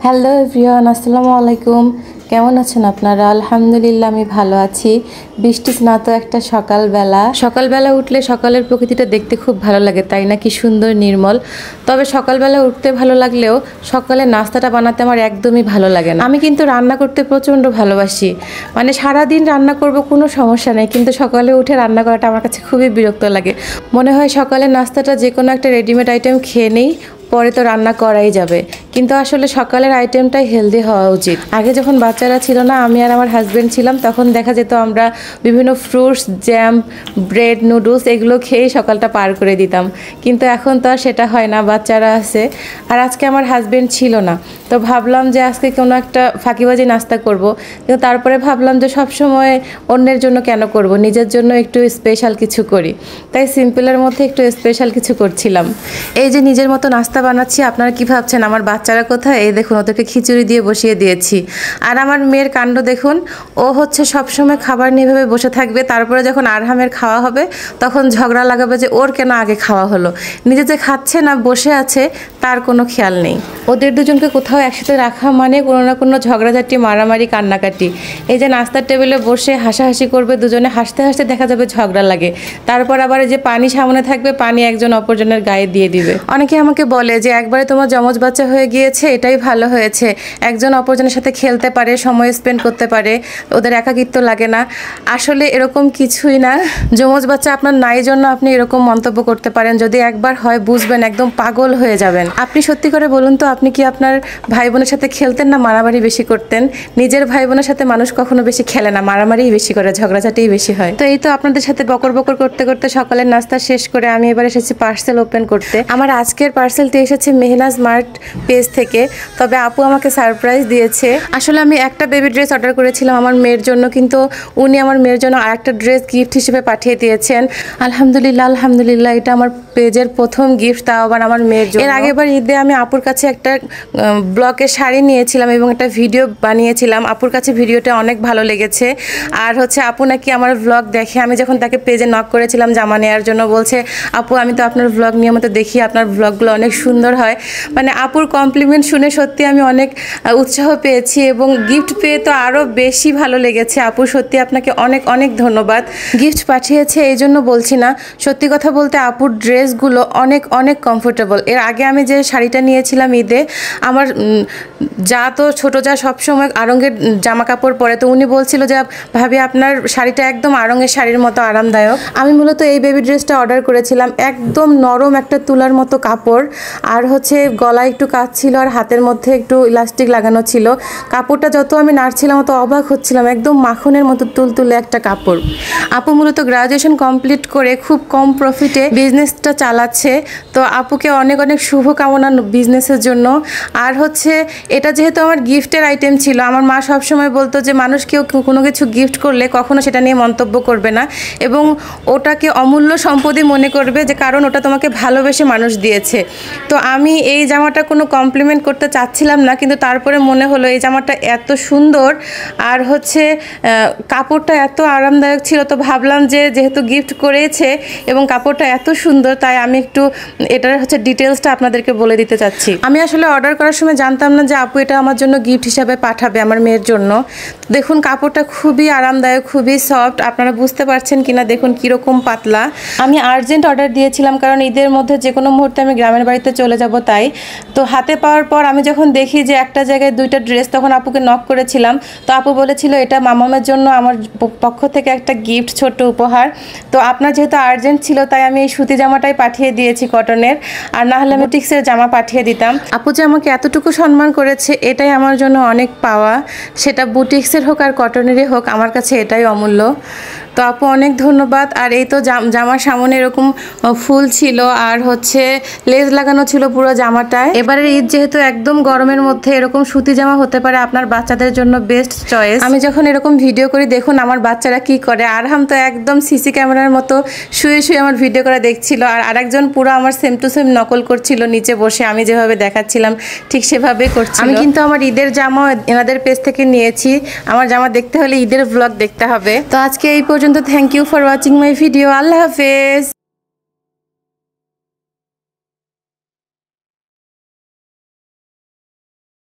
Hello everyone, আসসালামু আলাইকুম। কেমন আছেন আপনারা? আলহামদুলিল্লাহ আমি ভালো আছি। বৃষ্টি স্নাত একটা সকালবেলা উঠলে সকালের প্রকৃতিটা দেখতে খুব ভালো লাগে, তাই না? কি সুন্দর নির্মল। তবে সকালবেলা উঠতে ভালো লাগলেও সকালে নাস্তাটা বানাতে আমার একদমই ভালো লাগে না। আমি কিন্তু রান্না করতে প্রচণ্ড ভালোবাসি, মানে সারাদিন রান্না করব কোনো সমস্যা নেই, কিন্তু সকালে উঠে রান্না করাটা আমার কাছে খুবই বিরক্ত লাগে। মনে হয় সকালের নাস্তাটা যে কোনো একটা রেডিমেড আইটেম খেয়ে নেই, পরে তো রান্না করাই যাবে, কিন্তু আসলে সকালের আইটেমটাই হেলদি হওয়া উচিত। আগে যখন বাচ্চারা ছিল না, আমি আর আমার হাজব্যান্ড ছিলাম, তখন দেখা যেত আমরা বিভিন্ন ফ্রুটস, জ্যাম, ব্রেড, নুডলস এগুলো খেয়েই সকালটা পার করে দিতাম। কিন্তু এখন তো আর সেটা হয় না, বাচ্চারা আছে। আর আজকে আমার হাজব্যান্ড ছিল না, তো ভাবলাম যে আজকে কোনো একটা ফাঁকিবাজি নাস্তা করব, কিন্তু তারপরে ভাবলাম যে সবসময় অন্যের জন্য কেন করব, নিজের জন্য একটু স্পেশাল কিছু করি। তাই সিম্পলের মধ্যে একটু স্পেশাল কিছু করছিলাম। এই যে নিজের মতো নাস্তা বানাচ্ছি, আপনারা কি ভাবছেন আমার বাচ্চারা কোথায়? এই দেখুন, ওদেরকে খিচুড়ি দিয়ে বসিয়ে দিয়েছি। আর আমার মেয়ের কাণ্ড দেখুন, ও হচ্ছে সবসময় খাবার নিয়ে ভেবে বসে থাকবে, তারপরে যখন আরহামের খাওয়া হবে তখন ঝগড়া লাগাবে যে ওর কেন আগে খাওয়া হলো। নিজে যে খাচ্ছে না, বসে আছে, তার কোনো খেয়াল নেই। ওদের দুজনকে কোথাও একসাথে রাখা মানে কোনো না কোনো ঝগড়াঝাটি, মারামারি, কান্নাকাটি। এই যে নাস্তার টেবিলে বসে হাসাহাসি করবে দুজনে, হাসতে হাসতে দেখা যাবে ঝগড়া লাগে। তারপর আবার এই যে পানি সামনে থাকবে, পানি একজন অপরজনের গায়ে দিয়ে দিবে। অনেকে আমাকে বলে যে একবারে তোমার যমজ বাচ্চা হয়ে গিয়েছে, এটাই ভালো হয়েছে, একজন অপরজনের সাথে খেলতে পারে, সময় স্পেন্ড করতে পারে, ওদের একাকিত্ব লাগে না। আসলে এরকম কিছুই না। যমজ বাচ্চা আপনার নাই জন্য আপনি এরকম মন্তব্য করতে পারেন, যদি একবার হয় বুঝবেন, একদম পাগল হয়ে যাবেন। আপনি সত্যি করে বলুন তো, আপনি কি আপনার ভাই বোনের সাথে খেলতেন না মারামারি বেশি করতেন? নিজের ভাই বোনের সাথে মানুষ কখনো বেশি খেলে না, মারামারিই বেশি করে, ঝগড়াঝাটিই বেশি হয়। তো এই তো আপনাদের সাথে বকর বকর করতে করতে সকালের নাস্তা শেষ করে আমি এবার এসেছি পার্সেল ওপেন করতে। আমার আজকের পার্সেলটি এসেছে মেহনাজ মার্ট পেজ থেকে। তবে আপু আমাকে সারপ্রাইজ দিয়েছে। আসলে আমি একটা বেবি ড্রেস অর্ডার করেছিলাম আমার মেয়ের জন্য, কিন্তু উনি আমার মেয়ের জন্য আরেকটা ড্রেস গিফট হিসেবে পাঠিয়ে দিয়েছেন। আলহামদুলিল্লাহ আলহামদুলিল্লাহ, এটা আমার পেজের প্রথম গিফট, তাও আবার আমার মেয়ের জন্য। এর আগেবার ঈদে আমি আপুর কাছে একটা ব্লকের শাড়ি নিয়েছিলাম এবং একটা ভিডিও বানিয়েছিলাম। আপুর কাছে ভিডিওটা অনেক ভালো লেগেছে। আর হচ্ছে আপু নাকি আমার ব্লগ দেখে। আমি যখন তাকে পেজে নক করেছিলাম জামা নেওয়ার জন্য, বলছে আপু আমি তো আপনার ব্লগ নিয়মিত দেখি, আপনার ব্লগগুলো অনেক সুন্দর হয়। মানে আপুর কমপ্লিমেন্ট শুনে সত্যি আমি অনেক উৎসাহ পেয়েছি এবং গিফট পেয়ে তো আরও বেশি ভালো লেগেছে। আপু সত্যি আপনাকে অনেক অনেক ধন্যবাদ। গিফট পাঠিয়েছে এই জন্য বলছি না, সত্যি কথা বলতে আপুর ড্রেসগুলো অনেক অনেক কমফোর্টেবল। এর আগে আমি যে শাড়িটা নিয়েছিলাম ঈদে, আমার যা তো ছোটো যা সবসময় আরঙের জামা কাপড় পরে, তো উনি বলছিল যে ভাবি আপনার শাড়িটা একদম আরঙের শাড়ির মতো আরামদায়ক। আমি মূলত এই বেবি ড্রেসটা অর্ডার করেছিলাম, একদম নরম একটা তুলার মতো কাপড়, আর হচ্ছে গলায় একটু কাজ ছিল আর হাতের মধ্যে একটু ইলাস্টিক লাগানো ছিল। কাপড়টা যত আমি নাড়ছিলাম তত অবাক হচ্ছিলাম, একদম মাখনের মতো তুলতুলে একটা কাপড়। আপু মূলত গ্রাজুয়েশন কমপ্লিট করে খুব কম প্রফিটে বিজনেসটা চালাচ্ছে, তো আপুকে অনেক অনেক শুভকামনা বিজনেসের জন্য। আর হচ্ছে এটা যেহেতু আমার গিফটের আইটেম ছিল, আমার মা সবসময় বলতো যে মানুষ কেউ কোনো কিছু গিফট করলে কখনো সেটা নিয়ে মন্তব্য করবে না এবং ওটাকে অমূল্য সম্পদই মনে করবে, যে কারণ ওটা তোমাকে ভালোবেসে মানুষ দিয়েছে। তো আমি এই জামাটা কোনো কমপ্লিমেন্ট করতে চাচ্ছিলাম না, কিন্তু তারপরে মনে হলো এই জামাটা এত সুন্দর আর হচ্ছে কাপড়টা এত আরামদায়ক ছিল, তো ভাবলাম যে যেহেতু গিফট করেছে এবং কাপড়টা এত সুন্দর, তাই আমি একটু এটার হচ্ছে ডিটেলসটা আপনাদেরকে বলে দিতে চাচ্ছি। আমি আসলে অর্ডার করার সময় জানতাম না যে আপু এটা আমার জন্য গিফট হিসাবে পাঠাবে আমার মেয়ের জন্য। দেখুন কাপড়টা খুবই আরামদায়ক, খুবই সফট, আপনারা বুঝতে পারছেন কিনা দেখুন কীরকম পাতলা। আমি আর্জেন্ট অর্ডার দিয়েছিলাম কারণ ঈদের মধ্যে যে কোনো মুহূর্তে আমি গ্রামের বাড়িতে চলে যাব, তাই। তো হাতে পাওয়ার পর আমি যখন দেখি যে একটা জায়গায় দুইটা ড্রেস, তখন আপুকে নক করেছিলাম, তো আপু বলেছিল এটা মামামের জন্য আমার পক্ষ থেকে একটা গিফট, ছোট্ট উপহার। তো আপনার যেহেতু আর্জেন্ট ছিল, তাই আমি এই সুতি জামাটাই পাঠিয়ে দিয়েছি কটনের, আর না হলে আমি বুটিক্সের জামা পাঠিয়ে দিতাম। আপু যে আমাকে এতটুকু সম্মান করেছে, এটাই আমার জন্য অনেক পাওয়া, সেটা বুটিক্সের হোক আর কটনেরই হোক, আমার কাছে এটাই অমূল্য। তো আপু অনেক ধন্যবাদ। আর এই তো জামার সামনে এরকম ফুল ছিল আর হচ্ছে লেজ লাগানো ছিল পুরো জামাটায়। এবারের ঈদ যেহেতু একদম গরমের মধ্যে, এরকম সুতি জামা হতে পারে আপনার বাচ্চাদের জন্য বেস্ট চয়েস। আমি যখন এরকম ভিডিও করি দেখুন আমার বাচ্চারা কি করে। আরহাম তো একদম সিসি ক্যামেরার মতো শুয়ে শুয়ে আমার ভিডিও করা দেখছিল, আর আরেকজন পুরো আমার সেম টু সেম নকল করছিল নিচে বসে, আমি যেভাবে দেখাচ্ছিলাম ঠিক সেভাবে করছিল। আমি কিন্তু আমার ঈদের জামা এনাদের পেজ থেকে নিয়েছি, আমার জামা দেখতে হলে ঈদের ব্লগ দেখতে হবে। তো আজকে এই পর্যন্ত, thank you for watching my video. আল্লাহ হাফেজ।